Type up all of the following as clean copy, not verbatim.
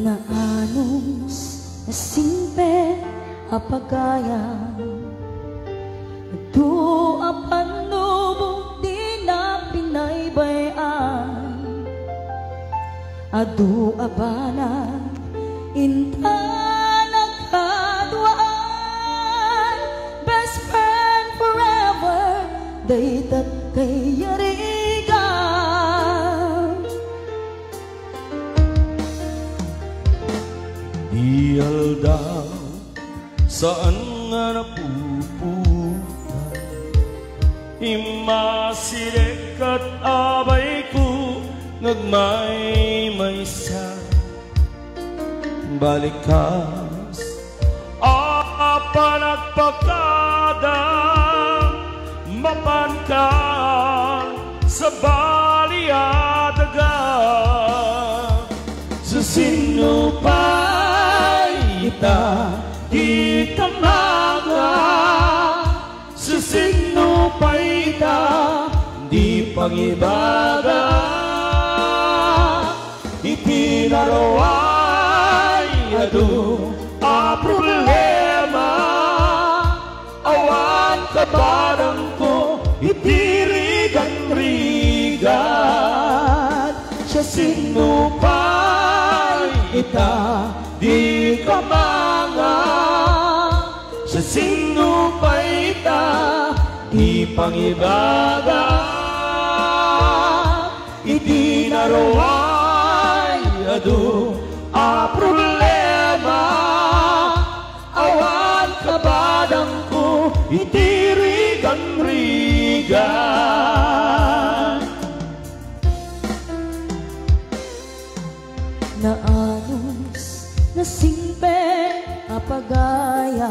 na anos na simpe apagaya adu apan lubog di na pinaybayan adu abana inta nagkaduaan best friend forever daytat kay yarigan di aldaw saan nga napupunta imasirik at abay ko nagmay-maysa balikas panagpagkada mapankan sa baliadaga sa sinupay ita di tamaga sa sinupay ita di pangibaga itinaraway adu a problema awan kabarang ko itirigan-rigan sa sinupay ita di kamanga sa sinupay ita di pangibaga itinaraway adu a problema awan kabadang ko itirigan-rigan na anos na simpe apagaya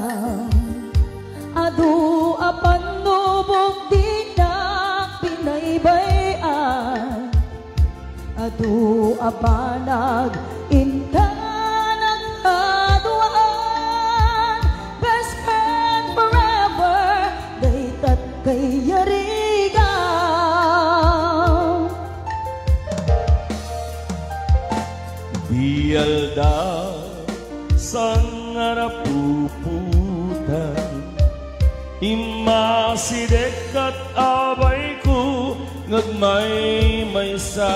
adu apan lubog di na pinaybayan adu abanag inta nagkaduaan best friend forever daytat kay yarigan bialda sang napuputan imasidek at abay ko ngagmay-maysa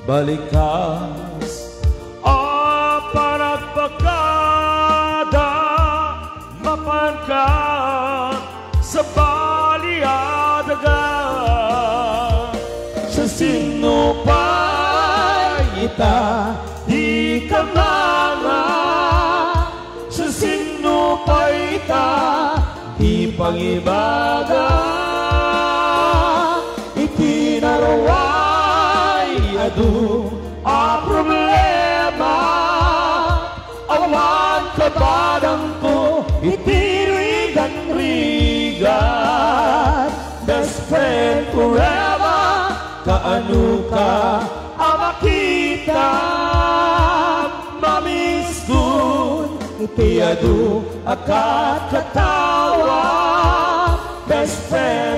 balikas panagpagkada mapankan sa baliadaga sa sinupay ita di kamanga sa sinupay ita di pangibaga itinaraway adu a problema awan kabadang ko itirigan-rigan best friend forever kaano ka amakita mamiskun iti adu akat katawa best friend